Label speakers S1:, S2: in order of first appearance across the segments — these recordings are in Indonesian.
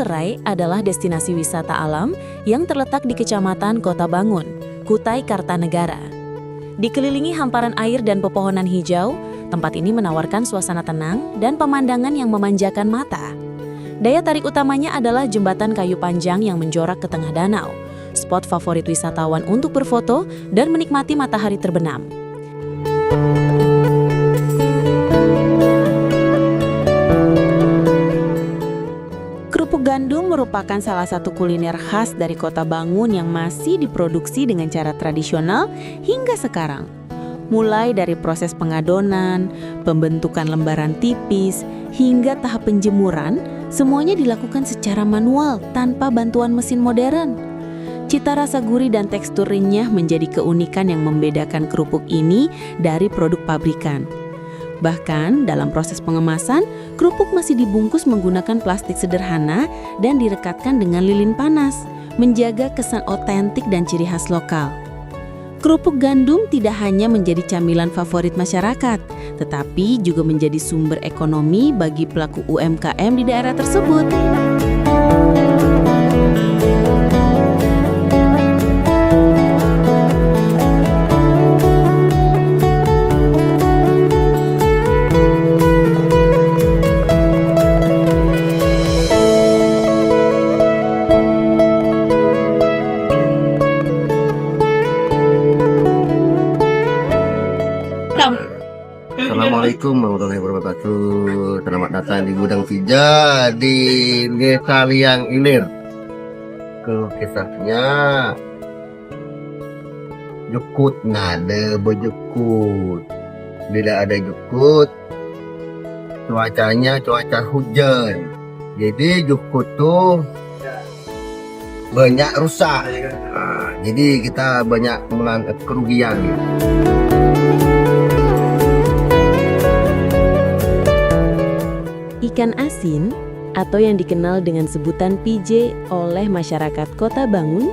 S1: Serai adalah destinasi wisata alam yang terletak di Kecamatan Kota Bangun, Kutai Kartanegara. Dikelilingi hamparan air dan pepohonan hijau, tempat ini menawarkan suasana tenang dan pemandangan yang memanjakan mata. Daya tarik utamanya adalah jembatan kayu panjang yang menjorak ke tengah danau, spot favorit wisatawan untuk berfoto dan menikmati matahari terbenam. Kerupuk gandum merupakan salah satu kuliner khas dari Kota Bangun yang masih diproduksi dengan cara tradisional hingga sekarang. Mulai dari proses pengadonan, pembentukan lembaran tipis, hingga tahap penjemuran, semuanya dilakukan secara manual tanpa bantuan mesin modern. Cita rasa gurih dan tekstur renyah menjadi keunikan yang membedakan kerupuk ini dari produk pabrikan. Bahkan dalam proses pengemasan, kerupuk masih dibungkus menggunakan plastik sederhana dan direkatkan dengan lilin panas, menjaga kesan otentik dan ciri khas lokal. Kerupuk gandum tidak hanya menjadi camilan favorit masyarakat, tetapi juga menjadi sumber ekonomi bagi pelaku UMKM di daerah tersebut.
S2: Assalamualaikum warahmatullahi wabarakatuh. Selamat datang di Gudang Pija di Desa Liang Ilir. Keluh kesahnya jukut nggak ada berjukut, tidak ada jukut. Cuacanya cuaca hujan, jadi jukut tuh banyak rusak. Jadi kita banyak mengalami kerugian.
S1: Ikan asin, atau yang dikenal dengan sebutan PJ oleh masyarakat Kota Bangun,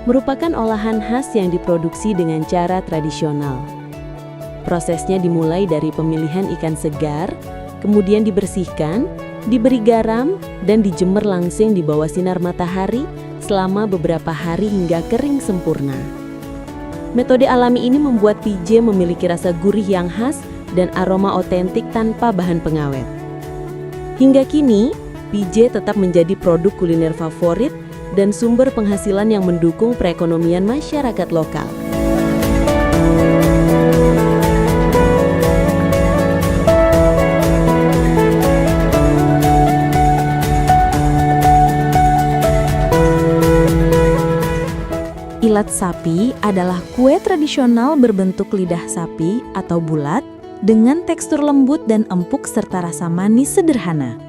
S1: merupakan olahan khas yang diproduksi dengan cara tradisional. Prosesnya dimulai dari pemilihan ikan segar, kemudian dibersihkan, diberi garam, dan dijemur langsung di bawah sinar matahari selama beberapa hari hingga kering sempurna. Metode alami ini membuat PJ memiliki rasa gurih yang khas dan aroma otentik tanpa bahan pengawet. Hingga kini, PJ tetap menjadi produk kuliner favorit dan sumber penghasilan yang mendukung perekonomian masyarakat lokal. Ilat sapi adalah kue tradisional berbentuk lidah sapi atau bulat dengan tekstur lembut dan empuk serta rasa manis sederhana.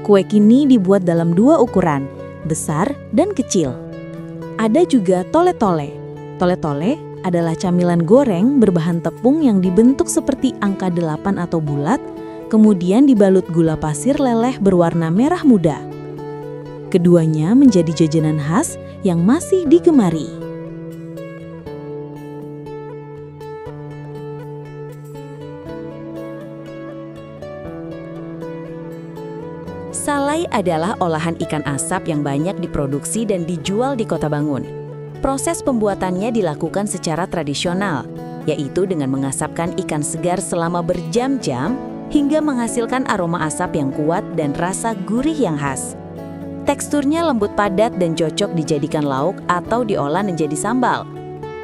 S1: Kue kini dibuat dalam dua ukuran, besar dan kecil. Ada juga tole-tole. Tole-tole adalah camilan goreng berbahan tepung yang dibentuk seperti angka 8 atau bulat, kemudian dibalut gula pasir leleh berwarna merah muda. Keduanya menjadi jajanan khas yang masih digemari. Salai adalah olahan ikan asap yang banyak diproduksi dan dijual di Kota Bangun. Proses pembuatannya dilakukan secara tradisional, yaitu dengan mengasapkan ikan segar selama berjam-jam hingga menghasilkan aroma asap yang kuat dan rasa gurih yang khas. Teksturnya lembut padat dan cocok dijadikan lauk atau diolah menjadi sambal.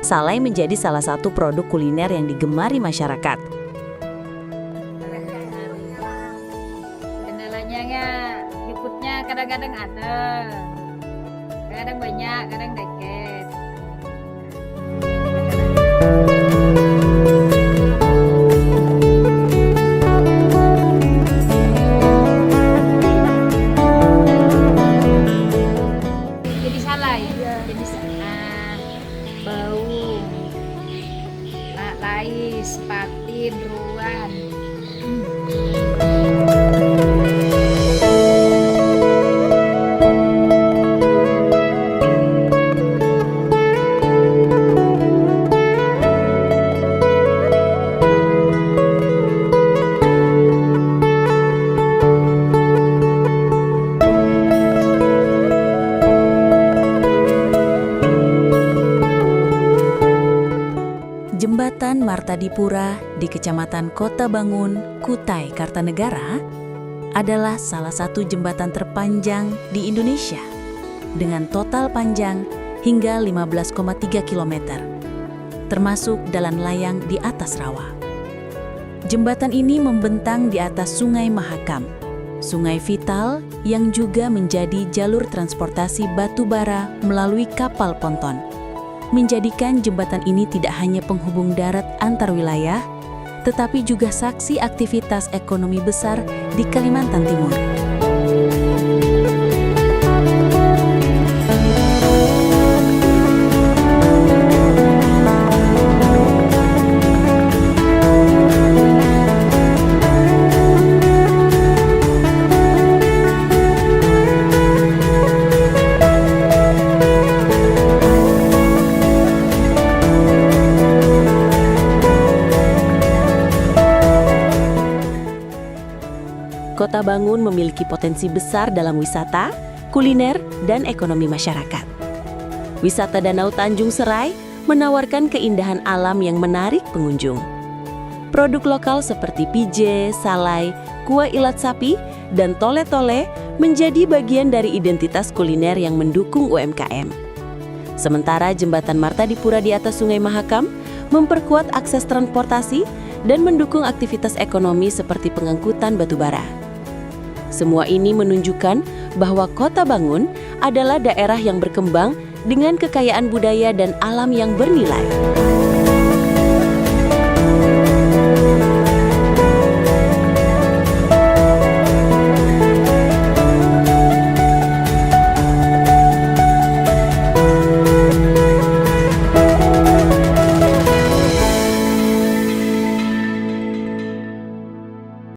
S1: Salai menjadi salah satu produk kuliner yang digemari masyarakat.
S3: Kadang-kadang ada, kadang banyak, kadang dikit. Jadi salai, jadi bau, lais, patin, ruan.
S4: Jembatan Martadipura di Kecamatan Kota Bangun, Kutai, Kartanegara adalah salah satu jembatan terpanjang di Indonesia dengan total panjang hingga 15,3 km, termasuk jalan layang di atas rawa. Jembatan ini membentang di atas Sungai Mahakam, sungai vital yang juga menjadi jalur transportasi batu bara melalui kapal ponton, menjadikan jembatan ini tidak hanya penghubung darat antar wilayah, tetapi juga saksi aktivitas ekonomi besar di Kalimantan Timur.
S1: Kota Bangun memiliki potensi besar dalam wisata, kuliner, dan ekonomi masyarakat. Wisata Danau Tanjung Serai menawarkan keindahan alam yang menarik pengunjung. Produk lokal seperti pije, salai, kuah ilat sapi, dan tole-tole menjadi bagian dari identitas kuliner yang mendukung UMKM. Sementara jembatan Martadipura di atas Sungai Mahakam memperkuat akses transportasi dan mendukung aktivitas ekonomi seperti pengangkutan batu bara. Semua ini menunjukkan bahwa Kota Bangun adalah daerah yang berkembang dengan kekayaan budaya dan alam yang bernilai.